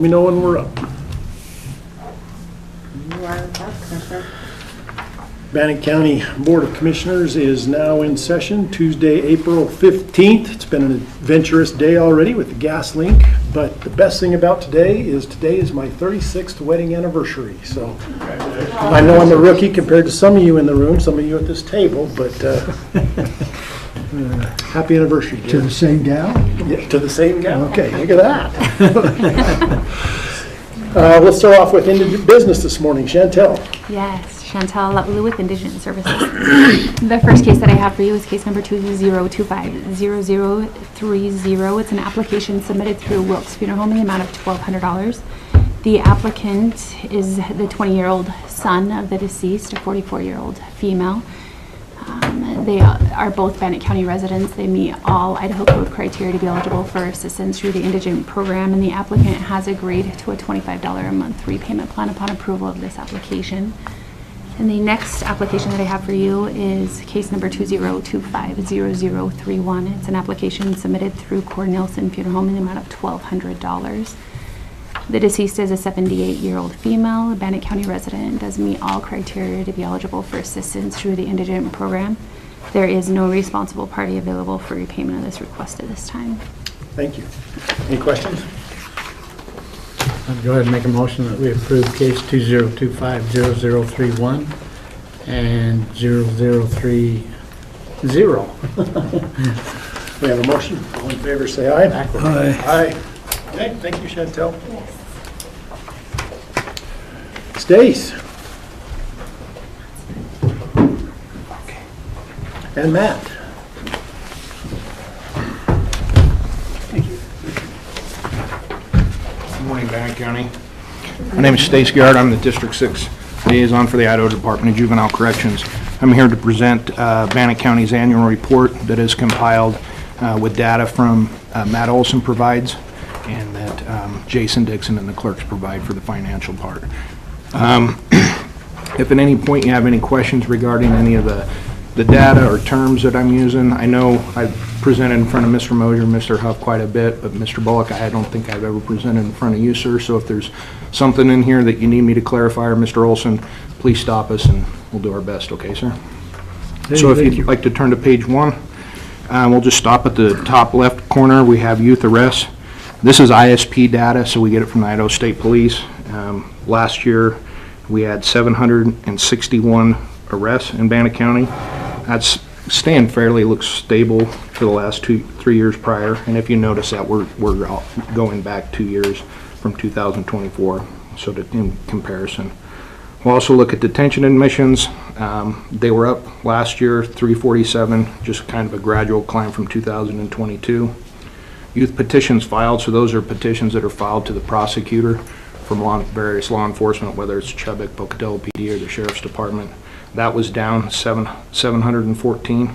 Let me know when we're up. You are up, Commissioner. Bannock County Board of Commissioners is now in session, Tuesday, April 15th. It's been an adventurous day already with the gas link, but the best thing about today is my 36th wedding anniversary. So I know I'm a rookie compared to some of you in the room, some of you at this table, but happy anniversary, dear. To the same gal? Yeah, to the same gal. Okay, look at that. We'll start off with indigent business this morning. Chantel. Yes, Chantel Laulu with Indigent Services. The first case that I have for you is case number 2025-0030. It's an application submitted through Wilkes Funeral Home in the amount of $1,200. The applicant is the 20-year-old son of the deceased, a 44-year-old female. They are both Bannock County residents. They meet all Idaho Code criteria to be eligible for assistance through the indigent program, and the applicant has agreed to a $25 a month repayment plan upon approval of this application. And the next application that I have for you is case number 2025-0031. It's an application submitted through Cornelison Funeral Home in the amount of $1,200. The deceased is a 78-year-old female, a Bannock County resident, does meet all criteria to be eligible for assistance through the indigent program. There is no responsible party available for repayment of this request at this time. Thank you. Any questions? I'd go ahead and make a motion that we approve case 2025-0031 and 0030. We have a motion. All in favor, say aye. Aye. Aye. Okay, thank you, Chantel. Stace. And Matt. Good morning, Bannock County. My name is Stace Garrett. I'm the District 6 liaison for the Idaho Department of Juvenile Corrections. I'm here to present Bannock County's annual report that is compiled with data from Matt Olson provides and that Jason Dixon and the clerks provide for the financial part. If at any point you have any questions regarding any of the data or terms that I'm using, I know I've presented in front of Mr. Mosier and Mr. Huff quite a bit, but Mr. Bullock, I don't think I've ever presented in front of you, sir. So if there's something in here that you need me to clarify, or Mr. Olson, please stop us and we'll do our best, okay, sir? So if you'd like to turn to page 1, we'll just stop at the top left corner. We have youth arrests. This is ISP data, so we get it from the Idaho State Police. Last year, we had 761 arrests in Bannock County. That's staying fairly, looks stable for the last 3 years prior. And if you notice that, we're going back 2 years from 2024, so in comparison. We'll also look at detention admissions. They were up last year, 347, just kind of a gradual climb from 2022. Youth petitions filed, so those are petitions that are filed to the prosecutor from various law enforcement, whether it's Chubbuck, Pocatello PD, or the Sheriff's Department. That was down 714.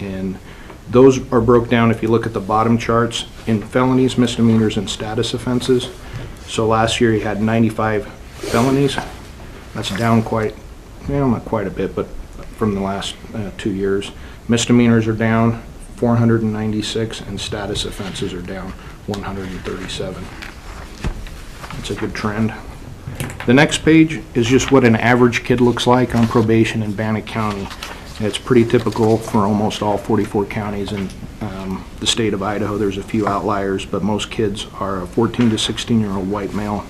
And those are broke down, if you look at the bottom charts, in felonies, misdemeanors, and status offenses. So last year you had 95 felonies. That's down quite, not quite a bit, but from the last 2 years. Misdemeanors are down 496, and status offenses are down 137. It's a good trend. The next page is just what an average kid looks like on probation in Bannock County. It's pretty typical for almost all 44 counties in the state of Idaho. There's a few outliers, but most kids are a 14 to 16-year-old white male.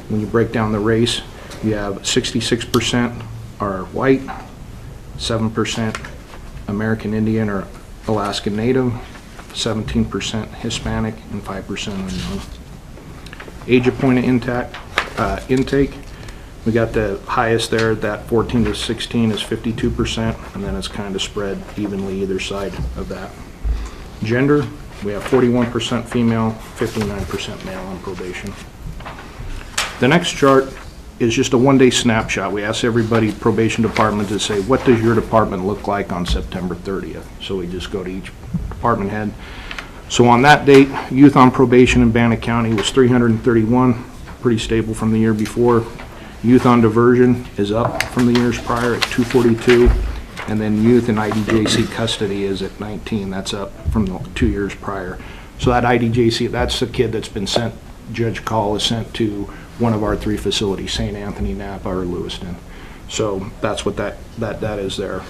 When you break down the race, you have 66% are white, 7% American Indian or Alaskan Native, 17% Hispanic, and 5% unknown. Age appointed intake, we got the highest there, that 14 to 16 is 52%, and then it's kind of spread evenly either side of that. Gender, we have 41% female, 59% male on probation. The next chart is just a one-day snapshot. We ask everybody, probation department, to say, what does your department look like on September 30th? So we just go to each department head. So on that date, youth on probation in Bannock County was 331, pretty stable from the year before. Youth on diversion is up from the years prior at 242, and then youth in IDJC custody is at 19. That's up from the 2 years prior. So that IDJC, that's the kid that's been sent, Judge Call is sent to one of our 3 facilities, St. Anthony, Napa, or Lewiston. So that's what that is there.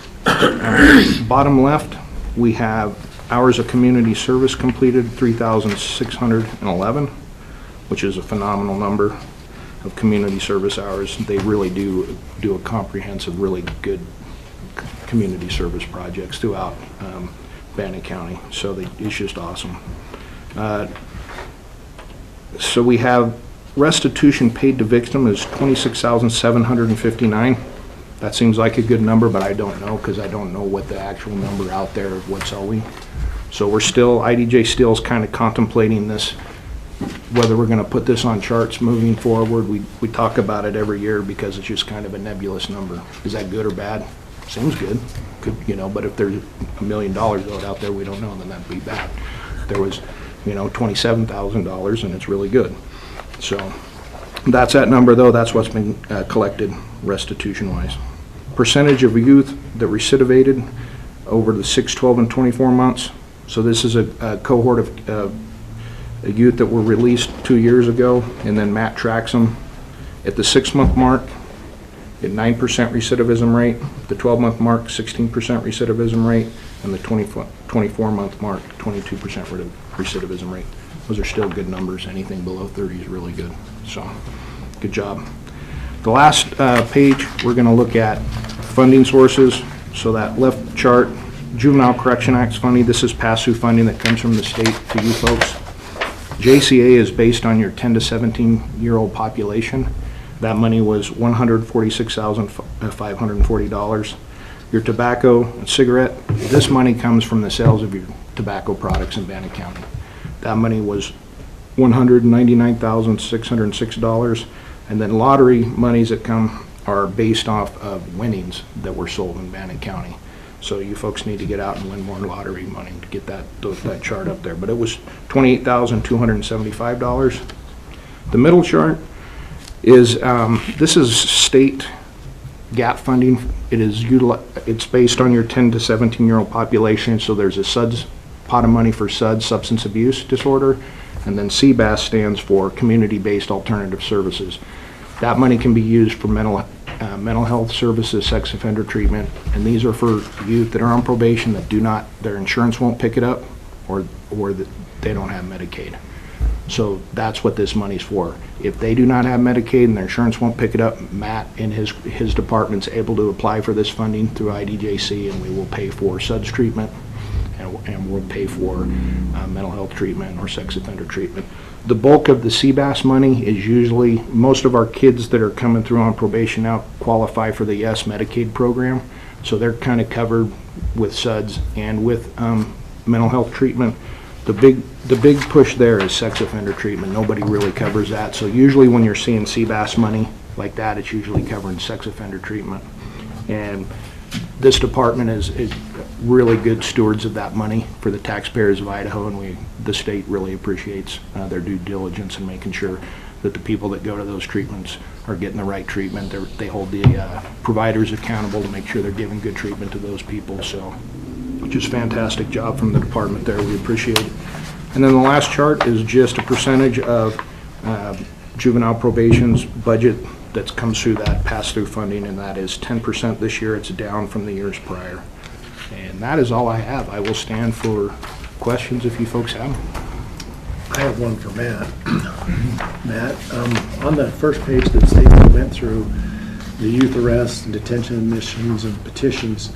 Bottom left, we have hours of community service completed, 3,611, which is a phenomenal number of community service hours. They really do a comprehensive, really good community service projects throughout Bannock County. So it's just awesome. So we have restitution paid to victim is $26,759. That seems like a good number, but I don't know, because I don't know what the actual number out there of what's owing. So we're still, IDJ still is kind of contemplating this, whether we're going to put this on charts moving forward. We talk about it every year because it's just kind of a nebulous number. Is that good or bad? Seems good. Could, but if there's $1 million owed out there we don't know, then that'd be bad. There was, $27,000 and it's really good. So that's that number, though. That's what's been collected restitution-wise. Percentage of youth that recidivated over the 6, 12, and 24 months. So this is a cohort of a youth that were released 2 years ago, and then Matt tracks them at the 6-month mark at 9% recidivism rate, the 12-month mark 16% recidivism rate, and the 24-month mark 22% recidivism rate. Those are still good numbers. Anything below 30 is really good. So good job. The last page, we're going to look at funding sources. So that left chart, Juvenile Correction Acts funding, this is pass-through funding that comes from the state to you folks. JCA is based on your 10 to 17-year-old population. That money was $146,540. Your tobacco and cigarette, this money comes from the sales of your tobacco products in Bannock County. That money was $199,606. And then lottery monies that come are based off of winnings that were sold in Bannock County. So you folks need to get out and win more lottery money to get that chart up there. But it was $28,275. The middle chart is, this is state gap funding. It's based on your 10 to 17-year-old population. So there's a SUDS, pot of money for SUDS, substance abuse disorder, and then CBAS stands for community-based alternative services. That money can be used for mental health services, sex offender treatment, and these are for youth that are on probation that their insurance won't pick it up, or that they don't have Medicaid. So that's what this money's for. If they do not have Medicaid and their insurance won't pick it up, Matt and his department's able to apply for this funding through IDJC, and we will pay for SUDS treatment, and we'll pay for mental health treatment or sex offender treatment. The bulk of the CBAS money is usually, most of our kids that are coming through on probation now qualify for the YES Medicaid program, so they're kind of covered with SUDS and with mental health treatment. The big push there is sex offender treatment. Nobody really covers that, so usually when you're seeing CBAS money like that, it's usually covering sex offender treatment. And this department is really good stewards of that money for the taxpayers of Idaho, and the state really appreciates their due diligence in making sure that the people that go to those treatments are getting the right treatment. They hold the providers accountable to make sure they're giving good treatment to those people. So just fantastic job from the department there. We appreciate it. And then the last chart is just a percentage of juvenile probation's budget that comes through that pass-through funding, and that is 10% this year. It's down from the years prior. And that is all I have. I will stand for questions if you folks have them. I have one for Matt. Matt, on the first page that the statement went through, the youth arrests and detention admissions and petitions,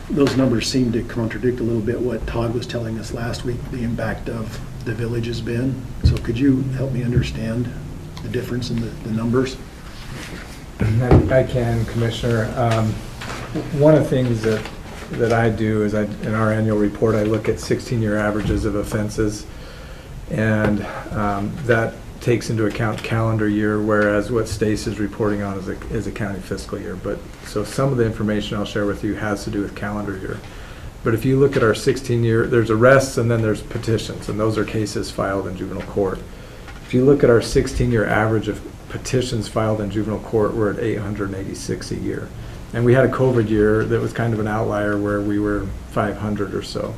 those numbers seem to contradict a little bit what Todd was telling us last week, the impact of the village has been. So could you help me understand the difference in the numbers? I can, Commissioner. One of the things that I do is in our annual report, I look at 16-year averages of offenses, and that takes into account calendar year, whereas what Stace is reporting on is a county fiscal year. But so some of the information I'll share with you has to do with calendar year. But if you look at our 16-year, there's arrests and then there's petitions, and those are cases filed in juvenile court. If you look at our 16-year average of petitions filed in juvenile court, we're at 886 a year. And we had a COVID year that was kind of an outlier where we were 500 or so.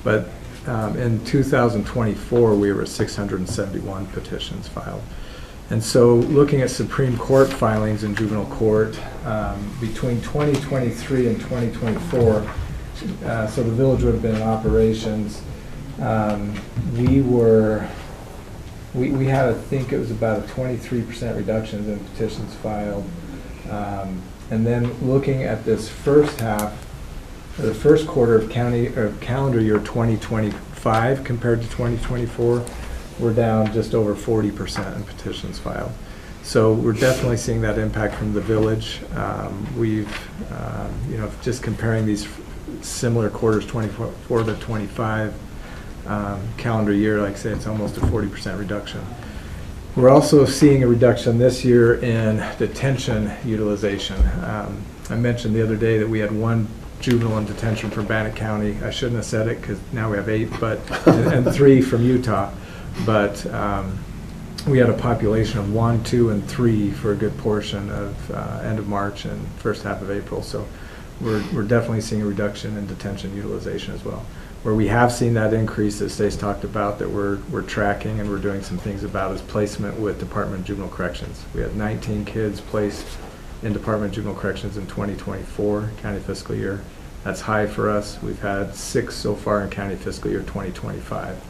But in 2024, we were at 671 petitions filed. And so looking at Supreme Court filings in juvenile court, between 2023 and 2024, so the village would have been in operations, we had, I think it was about a 23% reduction in petitions filed. And then looking at this first half, the first quarter of calendar year 2025 compared to 2024, we're down just over 40% in petitions filed. So we're definitely seeing that impact from the village. We've, just comparing these similar quarters, 24 to 25 calendar year, like I say, it's almost a 40% reduction. We're also seeing a reduction this year in detention utilization. I mentioned the other day that we had one juvenile in detention from Bannock County. I shouldn't have said it because now we have 8, but and 3 from Utah. But we had a population of 1, 2, and 3 for a good portion of end of March and first half of April. So we're definitely seeing a reduction in detention utilization as well. Where we have seen that increase that Stace talked about that we're tracking and we're doing some things about is placement with Department of Juvenile Corrections. We had 19 kids placed in Department of Juvenile Corrections in 2024 county fiscal year. That's high for us. We've had 6 so far in county fiscal year 2025.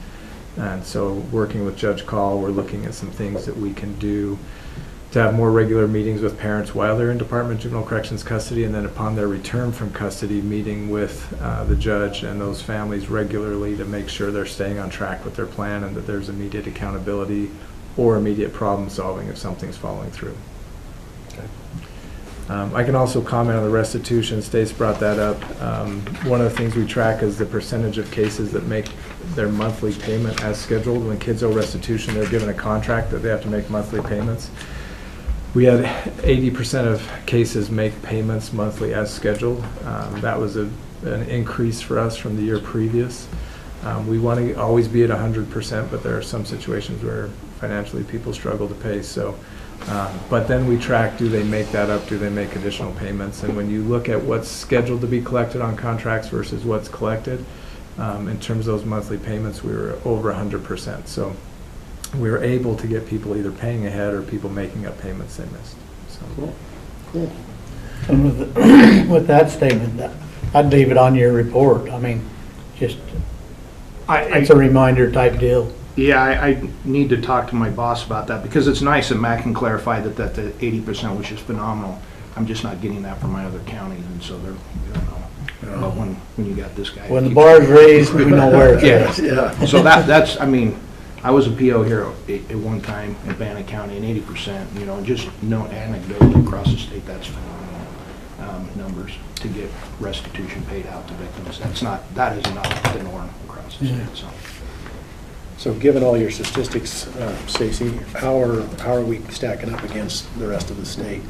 And so working with Judge Call, we're looking at some things that we can do to have more regular meetings with parents while they're in Department of Juvenile Corrections custody, and then upon their return from custody, meeting with the judge and those families regularly to make sure they're staying on track with their plan and that there's immediate accountability or immediate problem solving if something's falling through. I can also comment on the restitution. Stace brought that up. One of the things we track is the percentage of cases that make their monthly payment as scheduled. When kids owe restitution, they're given a contract that they have to make monthly payments. We had 80% of cases make payments monthly as scheduled. That was an increase for us from the year previous. We want to always be at 100%, but there are some situations where financially people struggle to pay. So, but then we track, do they make that up? Do they make additional payments? And when you look at what's scheduled to be collected on contracts versus what's collected, in terms of those monthly payments, we were over 100%. So we were able to get people either paying ahead or people making up payments they missed. So. Cool. And with that statement, I'd leave it on your report. I mean, just, it's a reminder type deal. Yeah, I need to talk to my boss about that because it's nice that Matt can clarify that the 80%, which is phenomenal. I'm just not getting that from my other counties, and so they're, But when you got this guy. When the bar's raised, we know where it's at. Yeah. So that's, I mean, I was a PO here at one time in Bannock County, and 80%, just anecdotally across the state, that's phenomenal numbers to get restitution paid out to victims. That is not the norm across the state. So given all your statistics, Stacy, how are we stacking up against the rest of the state?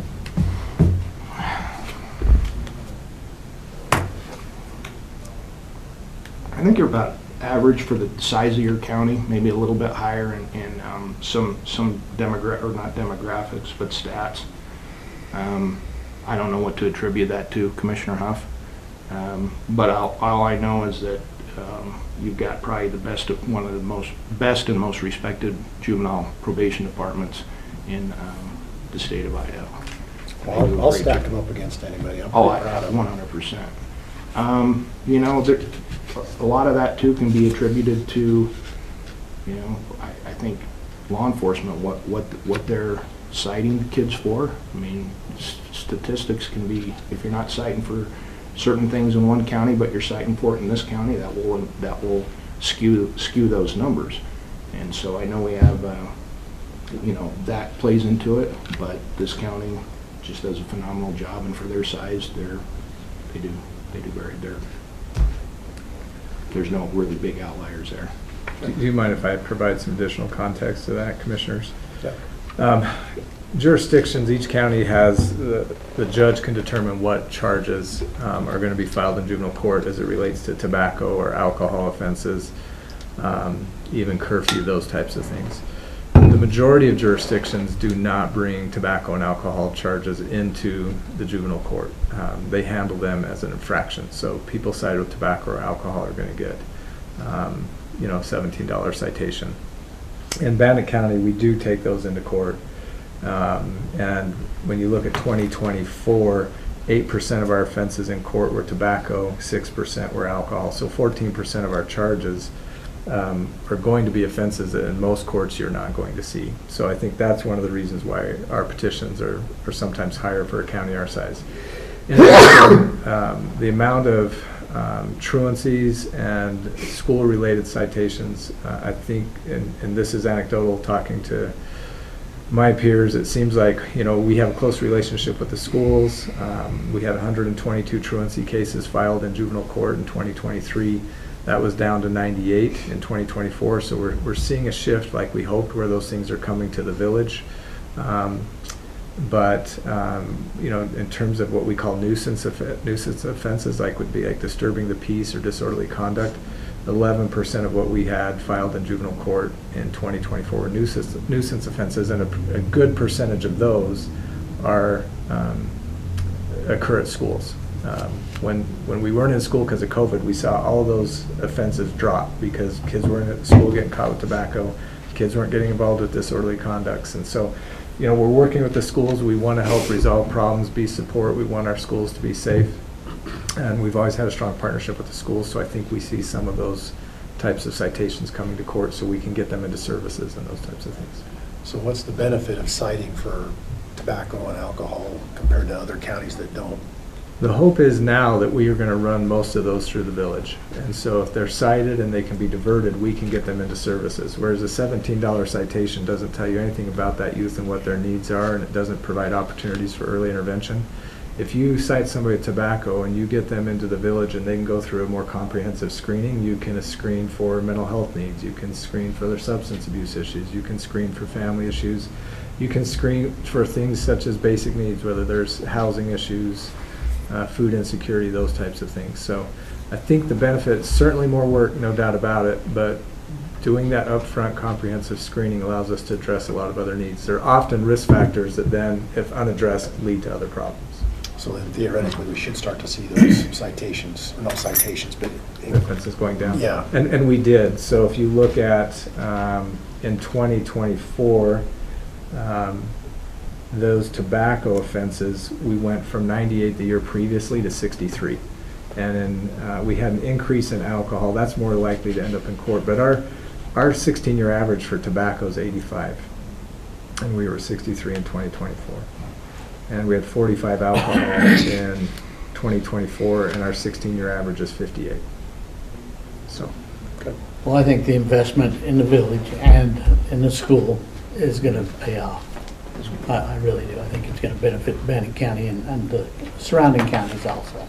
I think you're about average for the size of your county, maybe a little bit higher in some not demographics, but stats. I don't know what to attribute that to, Commissioner Huff. But all I know is that you've got probably one of the best and most respected juvenile probation departments in the state of Idaho. Well, I'll stack them up against anybody. I'm Oh, pretty proud of them. 100%. A lot of that too can be attributed to, I think law enforcement, what they're citing kids for. I mean, statistics can be, if you're not citing for certain things in one county, but you're citing for it in this county, that will skew those numbers. And so I know we have, that plays into it, but this county just does a phenomenal job, and for their size, they do very. There's no really big outliers there. Do you mind if I provide some additional context to that, Commissioners? Yeah. Jurisdictions, each county has, the judge can determine what charges are going to be filed in juvenile court as it relates to tobacco or alcohol offenses, even curfew, those types of things. The majority of jurisdictions do not bring tobacco and alcohol charges into the juvenile court. They handle them as an infraction. So people cited with tobacco or alcohol are going to get $17 citation. In Bannock County, we do take those into court. And when you look at 2024, 8% of our offenses in court were tobacco, 6% were alcohol. So 14% of our charges are going to be offenses that in most courts you're not going to see. So I think that's one of the reasons why our petitions are sometimes higher for a county our size. In addition, the amount of truancies and school-related citations, I think, and this is anecdotal talking to my peers, it seems like, we have a close relationship with the schools. We had 122 truancy cases filed in juvenile court in 2023. That was down to 98 in 2024. So we're seeing a shift like we hoped, where those things are coming to the village. But in terms of what we call nuisance offenses, would be like disturbing the peace or disorderly conduct, 11% of what we had filed in juvenile court in 2024 were nuisance offenses, and a good percentage of those are occur at schools. When we weren't in school because of COVID, we saw all those offenses drop because kids weren't at school getting caught with tobacco, kids weren't getting involved with disorderly conducts, and so we're working with the schools. We want to help resolve problems, be support. We want our schools to be safe. And we've always had a strong partnership with the schools, so I think we see some of those types of citations coming to court so we can get them into services and those types of things. So what's the benefit of citing for tobacco and alcohol compared to other counties that don't? The hope is now that we are going to run most of those through the village. And so if they're cited and they can be diverted, we can get them into services. Whereas a $17 citation doesn't tell you anything about that youth and what their needs are, and it doesn't provide opportunities for early intervention. If you cite somebody with tobacco and you get them into the village and they can go through a more comprehensive screening, you can screen for mental health needs, you can screen for their substance abuse issues, you can screen for family issues, you can screen for things such as basic needs, whether there's housing issues, food insecurity, those types of things. So I think the benefit, certainly more work, no doubt about it, but doing that upfront comprehensive screening allows us to address a lot of other needs. There are often risk factors that then, if unaddressed, lead to other problems. So then theoretically, we should start to see those citations, or not citations, but Offenses going down. Yeah. And we did. So if you look at in 2024, those tobacco offenses, we went from 98 the year previously to 63. And then we had an increase in alcohol. That's more likely to end up in court. But our 16-year average for tobacco is 85. And we were 63 in 2024. And we had 45 alcohol in 2024, and our 16-year average is 58. So. Okay. Well, I think the investment in the village and in the school is going to pay off. I really do. I think it's going to benefit Bannock County and the surrounding counties also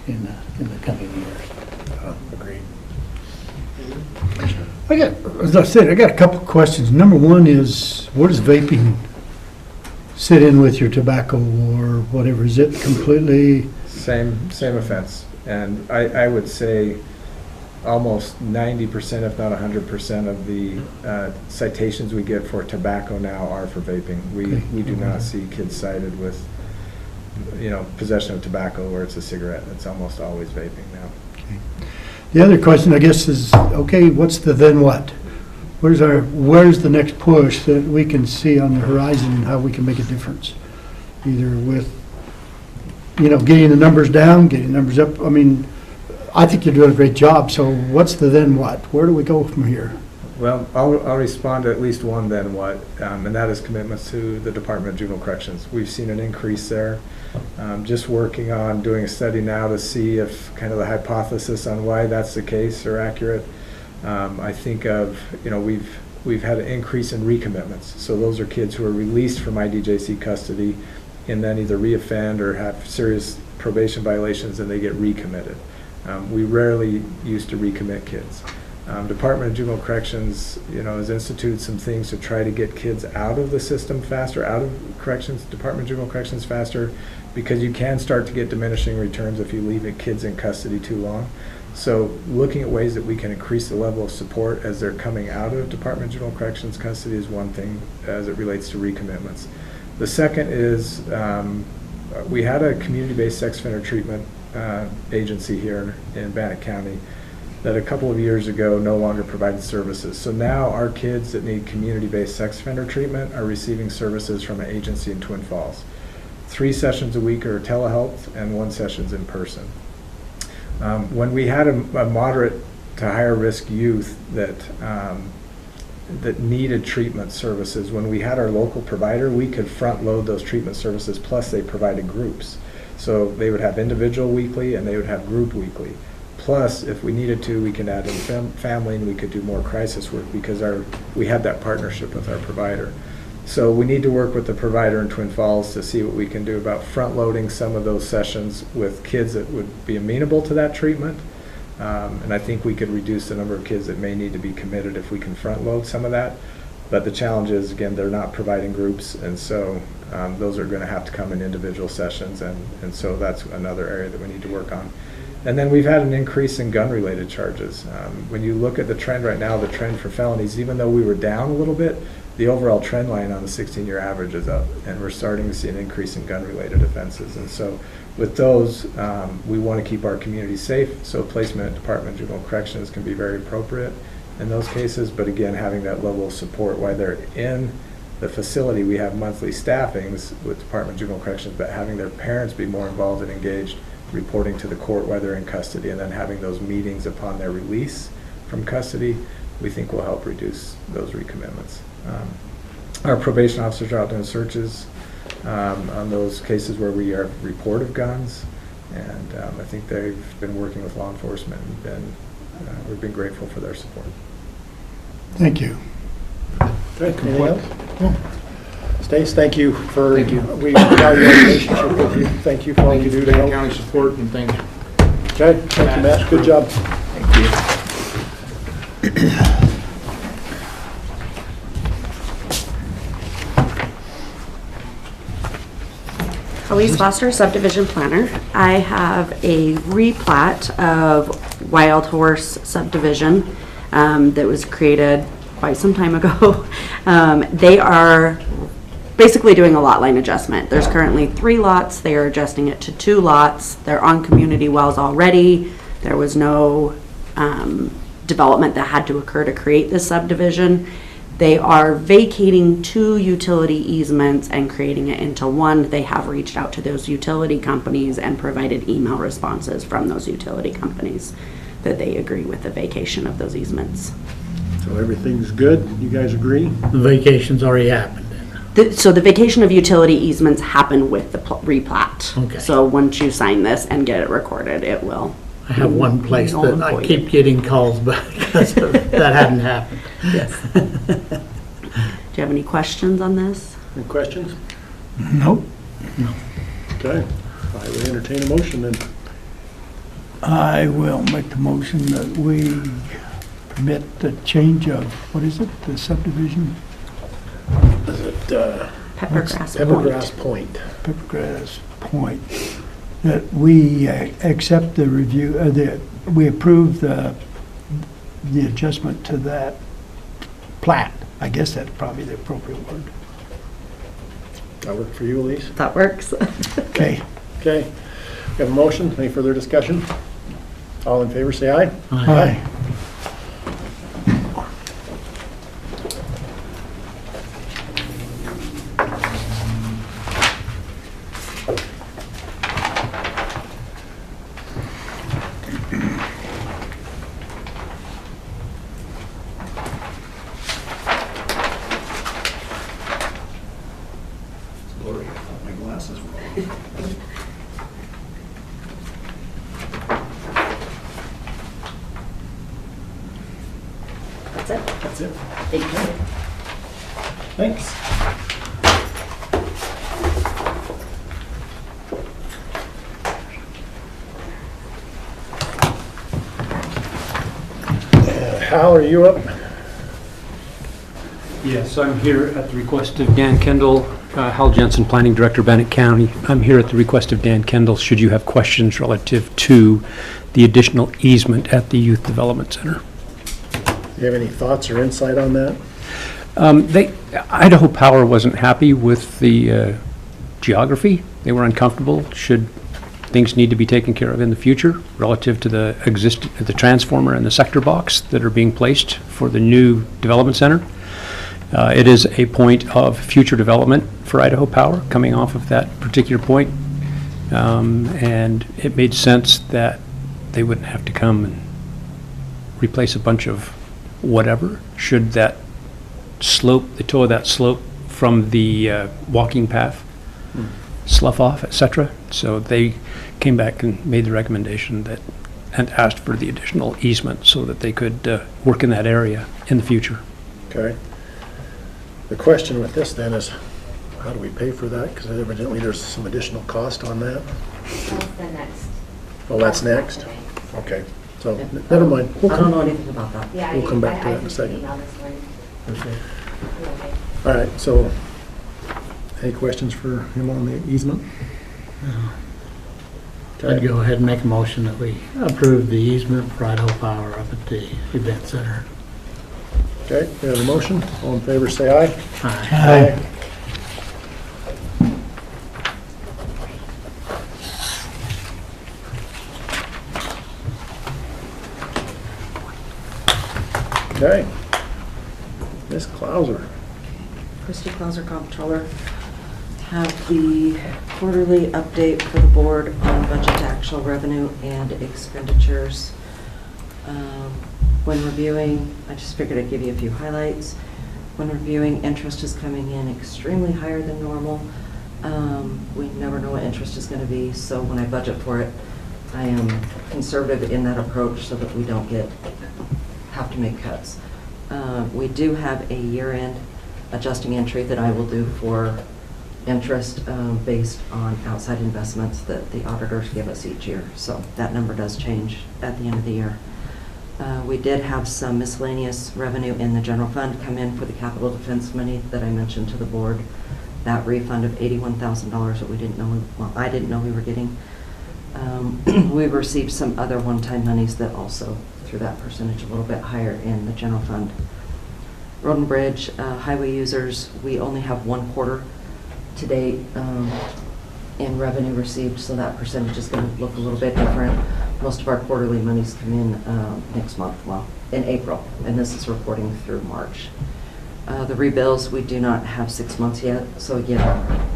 in the coming years. Agreed. As I said, I got a couple of questions. Number one is, where does vaping sit in with your tobacco or whatever? Is it completely? Same offense. And I would say almost 90%, if not 100% of the citations we get for tobacco now are for vaping. We do not see kids cited with, possession of tobacco where it's a cigarette. It's almost always vaping now. Okay. The other question, I guess, is, okay, what's the then what? Where's the next push that we can see on the horizon and how we can make a difference? Either with, getting the numbers down, getting the numbers up. I mean, I think you're doing a great job, so what's the then what? Where do we go from here? Well, I'll respond to at least one then what, and that is commitments to the Department of Juvenile Corrections. We've seen an increase there. Just working on doing a study now to see if kind of the hypothesis on why that's the case are accurate. I think of, we've had an increase in recommitments. So those are kids who are released from IDJC custody and then either reoffend or have serious probation violations and they get recommitted. We rarely used to recommit kids. Department of Juvenile Corrections, has instituted some things to try to get kids out of the system faster, out of corrections, Department of Juvenile Corrections faster, because you can start to get diminishing returns if you leave kids in custody too long. So looking at ways that we can increase the level of support as they're coming out of Department of Juvenile Corrections custody is one thing as it relates to recommitments. The second is we had a community-based sex offender treatment agency here in Bannock County. that a couple of years ago no longer provided services. So now our kids that need community-based sex offender treatment are receiving services from an agency in Twin Falls. 3 sessions a week are telehealth and 1 session's in person. When we had a moderate to higher risk youth that needed treatment services, when we had our local provider, we could front load those treatment services, plus they provided groups. So they would have individual weekly and they would have group weekly. Plus, if we needed to, we can add in family and we could do more crisis work because we had that partnership with our provider. So we need to work with the provider in Twin Falls to see what we can do about front loading some of those sessions with kids that would be amenable to that treatment. And I think we could reduce the number of kids that may need to be committed if we can front load some of that. But the challenge is, again, they're not providing groups, and so those are going to have to come in individual sessions, and so that's another area that we need to work on. And then we've had an increase in gun-related charges. When you look at the trend right now, the trend for felonies, even though we were down a little bit, the overall trend line on the 16-year average is up, and we're starting to see an increase in gun-related offenses. And so with those, we want to keep our community safe, so placement at Department of Juvenile Corrections can be very appropriate in those cases, but again, having that level of support while they're in the facility. We have monthly staffings with Department of Juvenile Corrections, but having their parents be more involved and engaged, reporting to the court while they're in custody, and then having those meetings upon their release from custody, we think will help reduce those recommitments. Our probation officers are out doing searches on those cases where we are report of guns, and I think they've been working with law enforcement and we've been grateful for their support. Thank you. Okay, anything else? Stace, thank you for, we value our relationship with you. Thank you for all you do to help. County support and things. Okay, thank you, Matt. Good job. Thank you. Elise Foster, subdivision planner. I have a replat of Wild Horse subdivision that was created quite some time ago. They are basically doing a lot line adjustment. There's currently 3 lots. They are adjusting it to 2 lots. They're on community wells already. There was no development that had to occur to create this subdivision. They are vacating 2 utility easements and creating it into 1. They have reached out to those utility companies and provided email responses from those utility companies that they agree with the vacation of those easements. So everything's good? You guys agree? The vacation's already happened. So the vacation of utility easements happen with the replat. Okay. So once you sign this and get it recorded, it will. I have one place that I keep getting calls back because that hadn't happened. Yes. Do you have any questions on this? Any questions? Nope. Okay, I would entertain a motion then. I will make the motion that we permit the change of, what is it, the subdivision? Is it Peppergrass Peppergrass Point? Peppergrass Point, that we accept the review, we approve the adjustment to that plat. I guess that's probably the appropriate word. That work for you, Elise? That works. Okay. Okay, we have a motion. Any further discussion? All in favor, say aye. Aye. That's it. That's it. Thank you. Thanks. Hal, are you up? Yes, I'm here at the request of Dan Kendall, Hal Jensen, Planning Director, Bannock County. I'm here at the request of Dan Kendall, should you have questions relative to the additional easement at the Youth Development Center. Do you have any thoughts or insight on that? Idaho Power wasn't happy with the geography. They were uncomfortable. Should things need to be taken care of in the future relative to the transformer and the sector box that are being placed for the new development center. It is a point of future development for Idaho Power coming off of that particular point. And it made sense that they wouldn't have to come and replace a bunch of whatever, should that slope, the toe of that slope from the walking path slough off, et cetera. So they came back and made the recommendation that, and asked for the additional easement so that they could work in that area in the future. Okay. The question with this then is, how do we pay for that? Because evidently there's some additional cost on that. That's the next. Oh, that's next? Okay, so never mind. I don't know anything about that. Yeah. We'll come back to I that in a just second. emailed this morning. Okay. All right, so any questions for him on the easement? I'd go ahead and make a motion that we approve the easement for Idaho Power up at the event center. Okay, we have a motion. All in favor, say aye. Aye. Okay. Ms. Clauser. Christy Clauser, Comptroller. Have the quarterly update for the board on budget to actual revenue and expenditures. When reviewing, I just figured I'd give you a few highlights. When reviewing, interest is coming in extremely higher than normal. We never know what interest is going to be, so when I budget for it, I am conservative in that approach so that we don't have to make cuts. We do have a year-end adjusting entry that I will do for interest based on outside investments that the auditors give us each year. So that number does change at the end of the year. We did have some miscellaneous revenue in the general fund come in for the capital defense money that I mentioned to the board. That refund of $81,000 that we didn't know, well, I didn't know we were getting. We received some other one-time monies that also threw that percentage a little bit higher in the general fund. Road and bridge, highway users, we only have 1 quarter to date in revenue received, so that percentage is going to look a little bit different. Most of our quarterly monies come in next month, well, in April, and this is reporting through March. The rebills, we do not have 6 months yet, so again,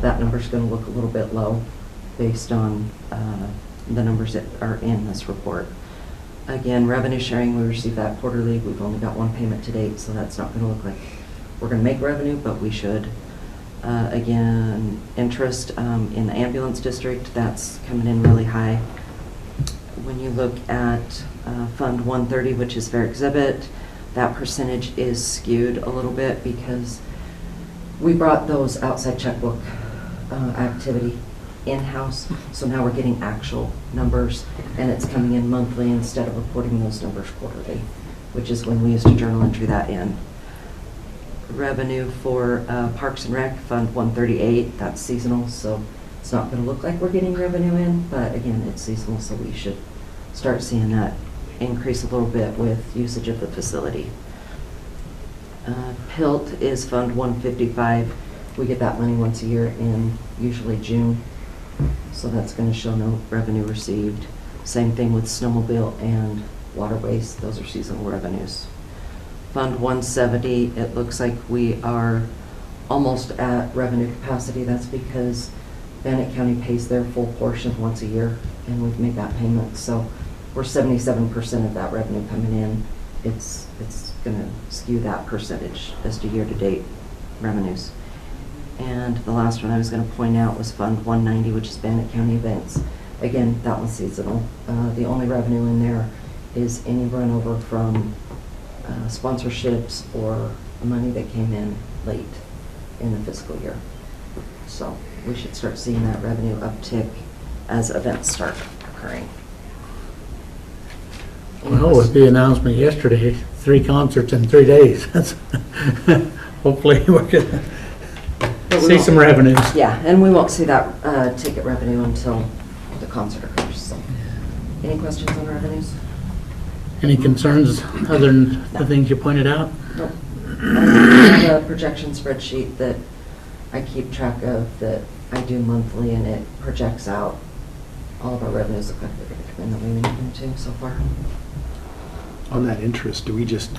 that number is going to look a little bit low based on the numbers that are in this report. Again, revenue sharing, we receive that quarterly. We've only got 1 payment to date, so that's not going to look like we're going to make revenue, but we should. Again, interest in the ambulance district, that's coming in really high. When you look at Fund 130, which is fair exhibit, that percentage is skewed a little bit because we brought those outside checkbook activity in-house, so now we're getting actual numbers, and it's coming in monthly instead of reporting those numbers quarterly, which is when we used to journal entry that in. Revenue for Parks and Rec, Fund 138, that's seasonal, so it's not going to look like we're getting revenue in, but again, it's seasonal, so we should start seeing that increase a little bit with usage of the facility. PILT is Fund 155. We get that money once a year in usually June, so that's going to show no revenue received. Same thing with snowmobile and waterways, those are seasonal revenues. Fund 170, it looks like we are almost at revenue capacity. That's because Bannock County pays their full portion once a year, and we've made that payment. So we're 77% of that revenue coming in. It's going to skew that percentage as to year-to-date revenues. And the last one I was going to point out was Fund 190, which is Bannock County events. Again, that one's seasonal. The only revenue in there is any run over from sponsorships or money that came in late in the fiscal year. So we should start seeing that revenue uptick as events start occurring. Well, with the announcement yesterday, 3 concerts in 3 days. That's hopefully we're gonna see some revenues. Yeah, and we won't see that ticket revenue until the concert occurs. So, any questions on revenues? Any concerns other than the things you pointed out? Nope. I have a projection spreadsheet that I keep track of that I do monthly, and it projects out all of our revenues look like they're going to come in that we need them to so far. On that interest, do we just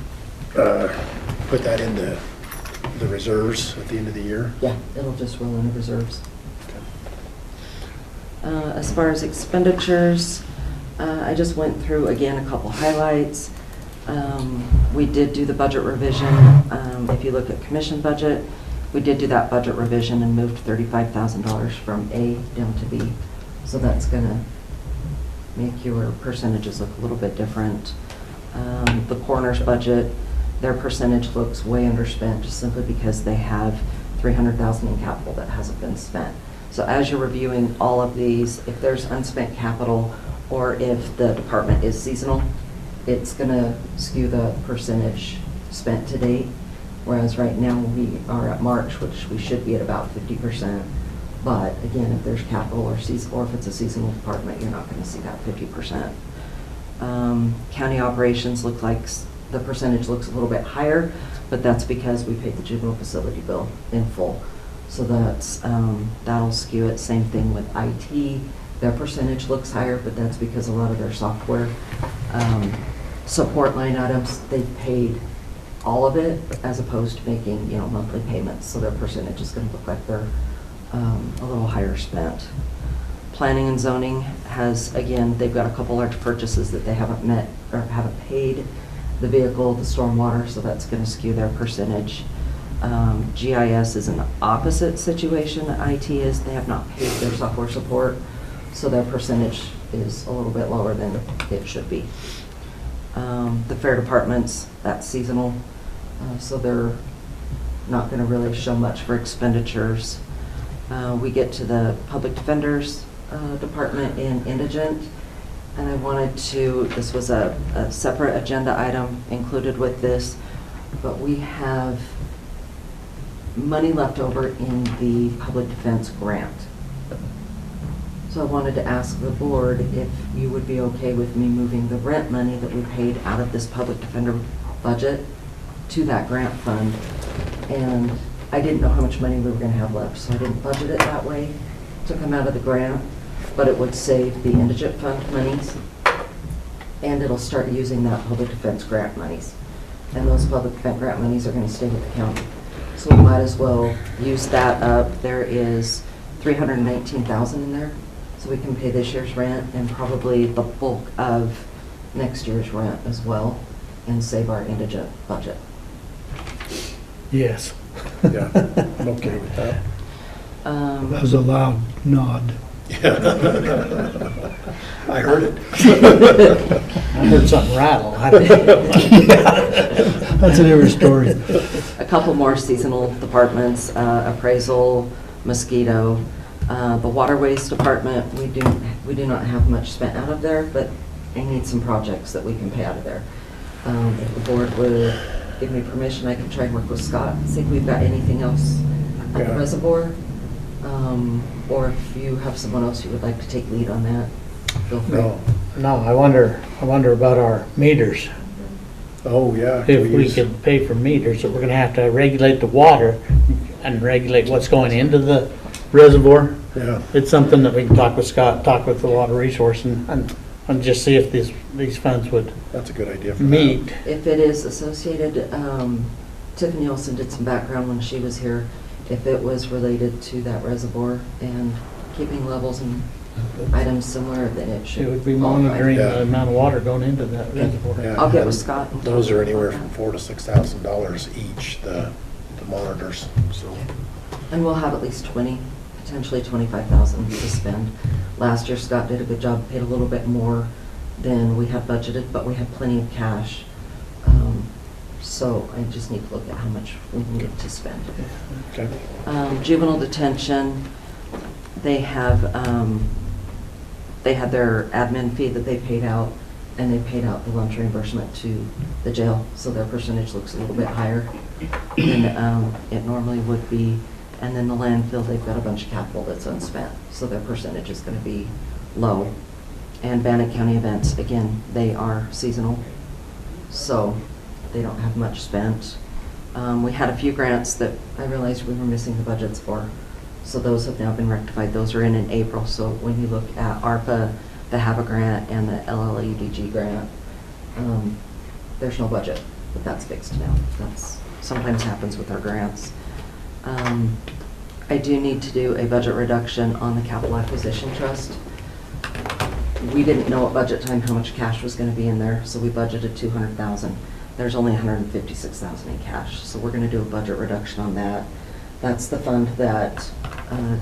put that in the reserves at the end of the year? Yeah, it'll just roll into reserves. As far as expenditures, I just went through again a couple highlights. We did do the budget revision. If you look at commission budget, we did do that budget revision and moved $35,000 from A down to B. So that's going to make your percentages look a little bit different. The coroner's budget, their percentage looks way underspent just simply because they have $300,000 in capital that hasn't been spent. So as you're reviewing all of these, if there's unspent capital or if the department is seasonal, it's going to skew the percentage spent to date. Whereas right now we are at March, which we should be at about 50%. But again, if there's capital or if it's a seasonal department, you're not going to see that 50%. County operations look like the percentage looks a little bit higher, but that's because we paid the juvenile facility bill in full. So that's that'll skew it. Same thing with IT. Their percentage looks higher, but that's because a lot of their software support line items, they paid all of it as opposed to making, monthly payments. So their percentage is going to look like they're a little higher spent. Planning and zoning has, again, they've got a couple large purchases that they haven't met or haven't paid the vehicle, the stormwater, so that's going to skew their percentage. GIS is an opposite situation that IT is. They have not paid their software support, so their percentage is a little bit lower than it should be. The fair departments, that's seasonal, so they're not going to really show much for expenditures. We get to the public defenders department in indigent, and I wanted to, this was a separate agenda item included with this, but we have money left over in the public defense grant. So I wanted to ask the board if you would be okay with me moving the rent money that we paid out of this public defender budget to that grant fund. And I didn't know how much money we were going to have left, so I didn't budget it that way to come out of the grant, but it would save the indigent fund monies, and it'll start using that public defense grant monies. And those public defense grant monies are going to stay with the county. So we might as well use that up. There is $319,000 in there, so we can pay this year's rent and probably the bulk of next year's rent as well, and save our indigent budget. Yes. Yeah, I'm okay with that. That was a loud nod. I heard it. I heard something rattle. That's a different story. A couple more seasonal departments, appraisal, mosquito. The waterways department, we do not have much spent out of there, but I need some projects that we can pay out of there. If the board would give me permission, I can try and work with Scott and see if we've got anything else at the reservoir. Or if you have someone else who would like to take lead on that, feel free. No, I wonder about our meters. Oh, yeah. If we could pay for meters, that we're gonna have to regulate the water and regulate what's going into the reservoir. Yeah. It's something that we can talk with Scott, talk with the water resource and just see if these funds would That's a good idea for that. meet. If it is associated, Tiffany Olson did some background when she was here. If it was related to that reservoir and keeping levels and items similar, then it should It would be qualify. monitoring Yeah. the amount of water going into that reservoir. Yeah, I'll get and with Scott. and Those talk are about anywhere that. from $4,000 to $6,000 each, the monitors, so. And we'll have at least 20, potentially 25,000 to spend. Last year Scott did a good job, paid a little bit more than we had budgeted, but we had plenty of cash. So I just need to look at how much we can get to spend. Okay. Juvenile detention, they have, they had their admin fee that they paid out, and they paid out the lunch reimbursement to the jail, so their percentage looks a little bit higher than it normally would be. And then the landfill, they've got a bunch of capital that's unspent, so their percentage is going to be low. And Bannock County events, again, they are seasonal, so they don't have much spent. We had a few grants that I realized we were missing the budgets for. So those have now been rectified. Those are in April. So when you look at ARPA, the HAVA grant, and the LLEDG grant, there's no budget, but that's fixed now. That's sometimes happens with our grants. I do need to do a budget reduction on the capital acquisition trust. We didn't know at budget time how much cash was going to be in there, so we budgeted 200,000. There's only 156,000 in cash, so we're going to do a budget reduction on that. That's the fund that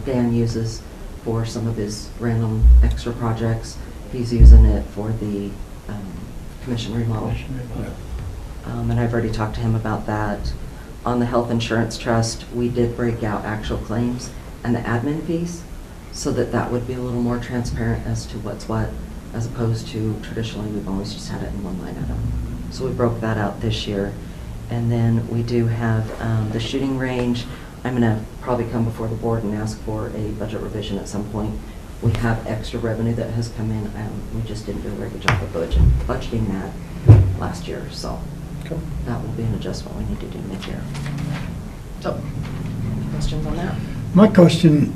Dan uses for some of his random extra projects. He's using it for the commission remodel. And I've already talked to him about that. On the health insurance trust, we did break out actual claims and the admin fees so that that would be a little more transparent as to what's what, as opposed to traditionally we've always just had it in one line item. So we broke that out this year. And then we do have the shooting range. I'm going to probably come before the board and ask for a budget revision at some point. We have extra revenue that has come in. We just didn't do a very good job of budgeting that last year. So that will be an adjustment we need to do mid-year. So, any questions on that? My question,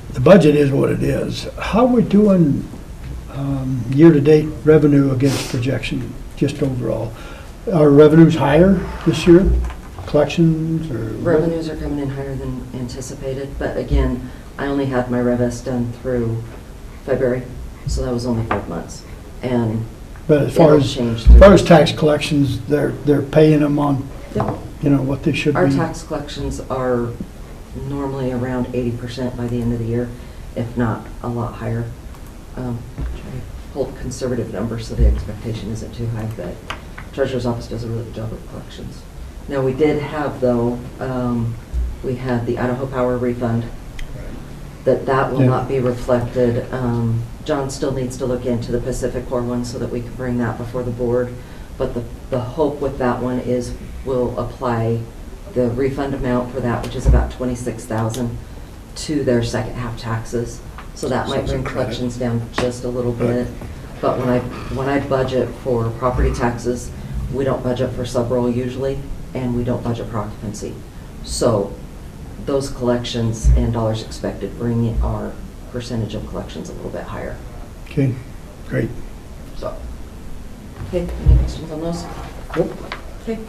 the budget is what it is. How are we doing year-to-date revenue against projection, just overall? Are revenues higher this year? Collections or? Revenues are coming in higher than anticipated, but again, I only had my RevS done through February, so that was only 5 months. And But as far as tax collections, they're paying them on, Yep. What they should be. Our tax collections are normally around 80% by the end of the year, if not a lot higher. Try to hold conservative numbers so the expectation isn't too high, but Treasurer's Office does a really good job of collections. Now, we did have, though, we had the Idaho Power refund, that will not be reflected. John still needs to look into the Pacific Core one so that we can bring that before the board. But the hope with that one is we'll apply the refund amount for that, which is about $26,000, to their second half taxes. So that might bring collections down just a little bit. But when I budget for property taxes, we don't budget for sub-roll usually, and we don't budget for occupancy. So those collections and dollars expected bring our percentage of collections a little bit higher. Okay, great. So, okay, any questions on those? Nope. Okay.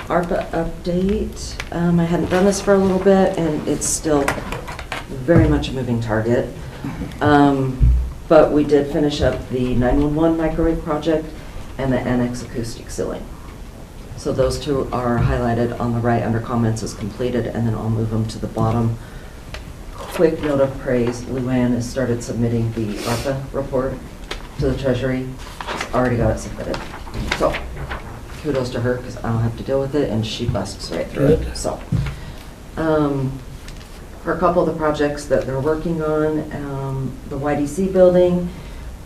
ARPA update. I hadn't done this for a little bit, and it's still very much a moving target. But we did finish up the 911 microwave project and the annex acoustic ceiling. So those two are highlighted on the right under comments as completed, and then I'll move them to the bottom. Quick note of praise, Luann has started submitting the ARPA report to the Treasury. She's already got it submitted. So kudos to her, because I don't have to deal with it, and she busts right through it. So, for a couple of the projects that they're working on, the YDC building,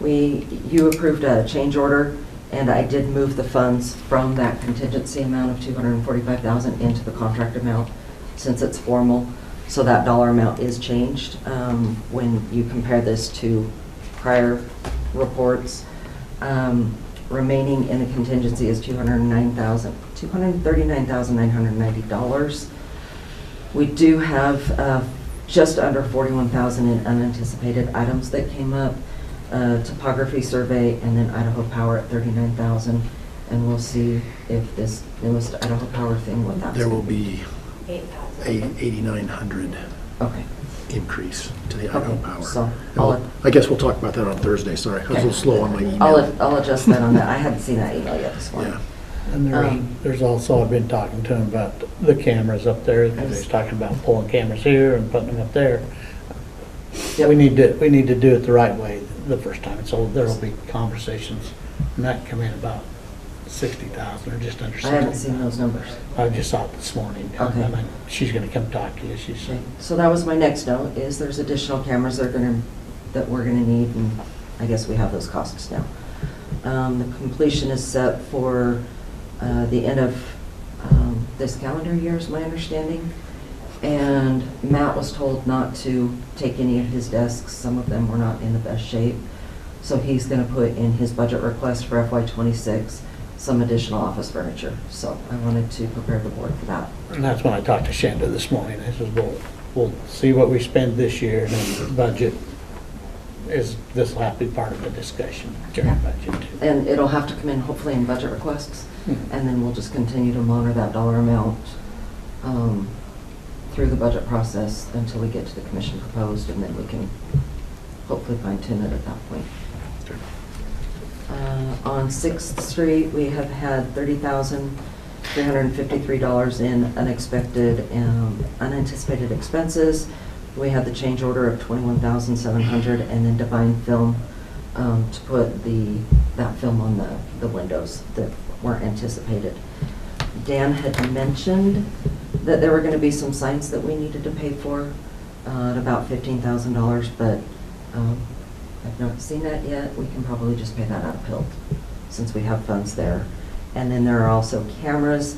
you approved a change order, and I did move the funds from that contingency amount of $245,000 into the contract amount since it's formal. So that dollar amount is changed when you compare this to prior reports. Remaining in the contingency is $239,990. We do have just under $41,000 in unanticipated items that came up. Topography survey, and then Idaho Power at $39,000, and we'll see if this newest Idaho Power thing, what that's. There will be 8,000. 8,900 Okay. increase to the Idaho Okay, Power. so I guess we'll talk about that on Thursday, sorry. I was a little slow on my email. I'll adjust that on that. I hadn't seen that email yet this morning. Yeah. And there's also, I've been talking to him about the cameras up there. He's talking about pulling cameras here and putting them up there. Yep. We need to do it the right way the first time. So there will be conversations, and that come in about 60,000 or just under 60. I haven't seen those numbers. I just saw it this morning. Okay. And she's going to come talk to you. She Okay. said. So that was my next note, is there's additional cameras that we're gonna need, and I guess we have those costs now. The completion is set for the end of this calendar year, is my understanding. And Matt was told not to take any of his desks. Some of them were not in the best shape. So he's going to put in his budget request for FY26 some additional office furniture. So I wanted to prepare the board for that. And that's when I talked to Shanda this morning. I said, we'll see what we spend this year, and then the budget this will have to be part of the discussion during budget too. And it'll have to come in hopefully in budget requests, and then we'll just continue to monitor that dollar amount through the budget process until we get to the commission proposed, and then we can hopefully fine-tune it at that point. On 6th Street, we have had $30,353 in unanticipated expenses. We had the change order of $21,700, and then Divine Film to put that film on the windows that weren't anticipated. Dan had mentioned that there were going to be some signs that we needed to pay for at about $15,000, but I've not seen that yet. We can probably just pay that out of PILT since we have funds there. And then there are also cameras.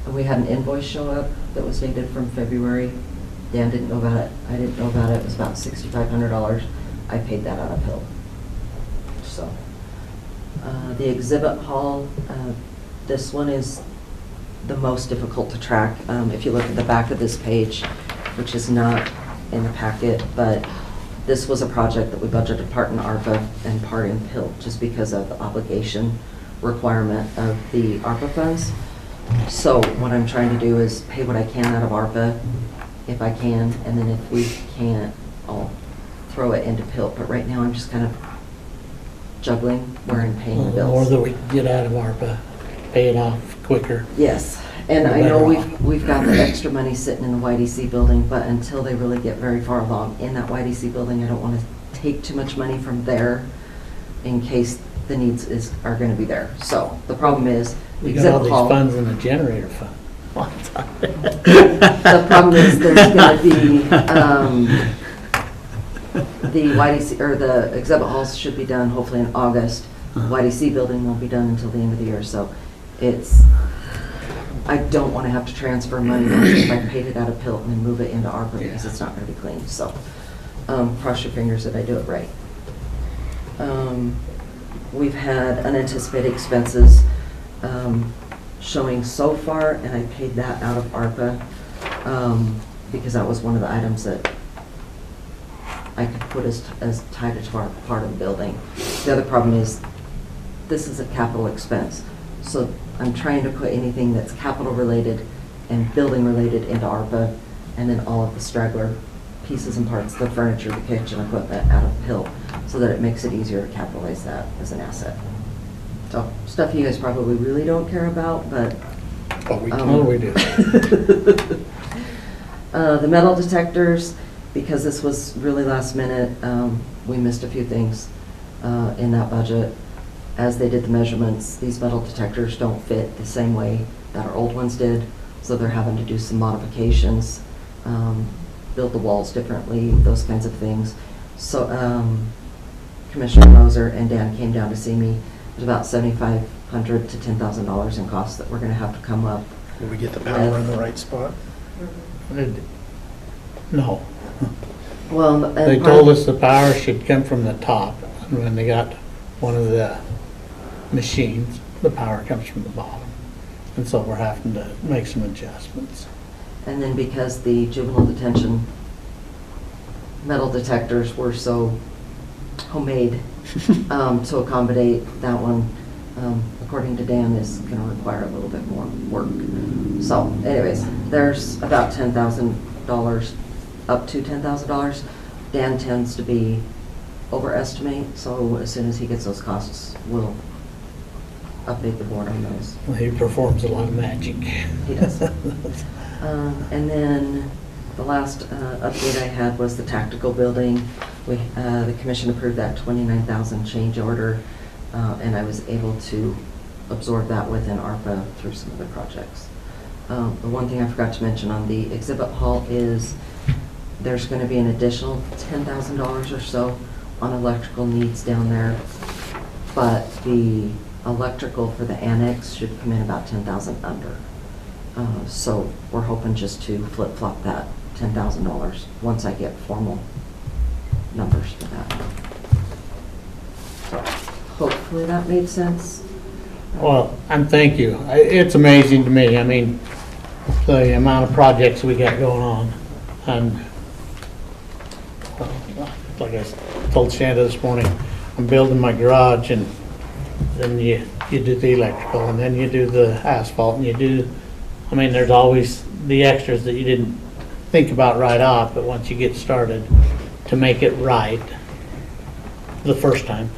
We had an invoice show up that was dated from February. Dan didn't know about it. I didn't know about it. It was about $6,500. I paid that out of PILT. So the exhibit hall, this one is the most difficult to track. If you look at the back of this page, which is not in the packet, but this was a project that we budgeted part in ARPA and part in PILT just because of the obligation requirement of the ARPA funds. So what I'm trying to do is pay what I can out of ARPA if I can, and then if we can't, I'll throw it into PILT. But right now I'm just kind of juggling where I'm paying the The more bills. that we can get out of ARPA, pay it off quicker. Yes, and The I know better off. we've got the extra money sitting in the YDC building, but until they really get very far along in that YDC building, I don't want to take too much money from there in case the needs are going to be there. So the problem is, the We got all exhibit these hall, funds in the generator fund. the problem is there's going to be, the YDC, or the exhibit halls should be done hopefully in August. YDC building won't be done until the end of the year, so I don't want to have to transfer money if I paid it out of PILT and then move it into ARPA because it's not going to be clean. So cross your fingers that I do it right. We've had unanticipated expenses showing so far, and I paid that out of ARPA because that was one of the items that I could put as tied to our part of the building. The other problem is this is a capital expense. So I'm trying to put anything that's capital related and building related into ARPA, and then all of the straggler pieces and parts, the furniture, the kitchen equipment out of PILT, so that it makes it easier to capitalize that as an asset. So stuff you guys probably really don't care about, but Oh, we do. the metal detectors, because this was really last minute, we missed a few things in that budget. As they did the measurements, these metal detectors don't fit the same way that our old ones did, so they're having to do some modifications, build the walls differently, those kinds of things. So Commissioner Moser and Dan came down to see me. There's about $7,500 to $10,000 in costs that we're going to have to come up. Will we get the power in the right spot? No. Well, and They told us the power should come from the top, and when they got one of the machines, the power comes from the bottom. And so we're having to make some adjustments. And then because the juvenile detention metal detectors were so homemade to accommodate that one, according to Dan, is going to require a little bit more work. So anyways, there's about $10,000, up to $10,000. Dan tends to be overestimate, so as soon as he gets those costs, we'll update the board on those. Well, he performs a lot of magic. He does. And then the last update I had was the tactical building. The commission approved that $29,000 change order, and I was able to absorb that within ARPA through some other projects. The one thing I forgot to mention on the exhibit hall is there's going to be an additional $10,000 or so on electrical needs down there, but the electrical for the annex should come in about $10,000 under. So we're hoping just to flip-flop that $10,000 once I get formal numbers for that. So hopefully that made sense. Well, and thank you. It's amazing to me, I mean, the amount of projects we got going on. And like I told Shanda this morning, I'm building my garage, and then you do the electrical, and then you do the asphalt, and you do, I mean, there's always the extras that you didn't think about right off, but once you get started, to make it right the first time,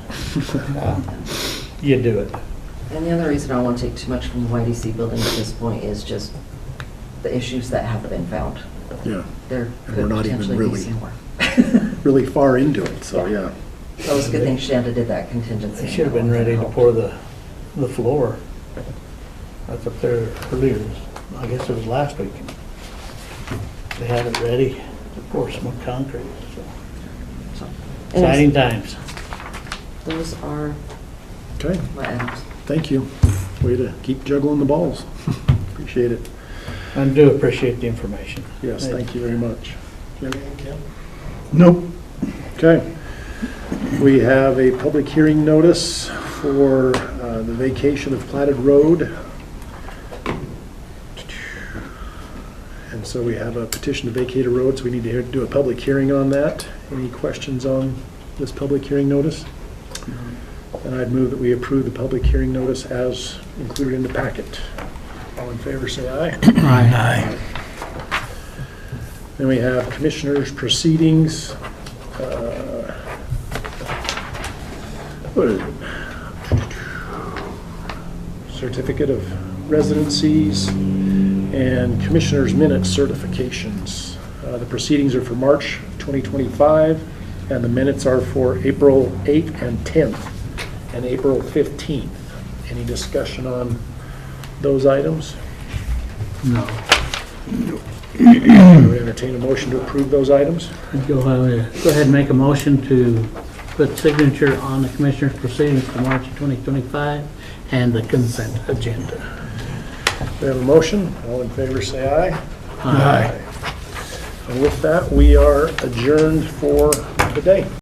you do it. And the other reason I don't want to take too much from the YDC building at this point is just the issues that haven't been found. Yeah, There And could we're not even potentially be really- some more. really far into it, so yeah. That was a good thing Shanda did that contingency. They should have been ready to pour the floor. That's up there earlier, I guess it was last week. They had it ready to pour some concrete, so. So, Exciting times. Those are Okay, my items. thank you. Way to keep juggling the balls. Appreciate it. I do appreciate the information. Yes, thank you very much. Do you have anything, Kim? Nope. Okay. We have a public hearing notice for the vacation of platted road. And so we have a petition to vacate a road, so we need to do a public hearing on that. Any questions on this public hearing notice? And I'd move that we approve the public hearing notice as included in the packet. All in favor, say aye. Aye. Then we have commissioners' proceedings. What is it? Certificate of residencies and commissioners' minutes certifications. The proceedings are for March 2025, and the minutes are for April 8th and 10th, and April 15th. Any discussion on those items? No. We entertain a motion to approve those items. Go ahead and make a motion to put signature on the commissioner's proceedings for March 2025 and the consent agenda. We have a motion. All in favor, say aye. Aye. And with that, we are adjourned for the day.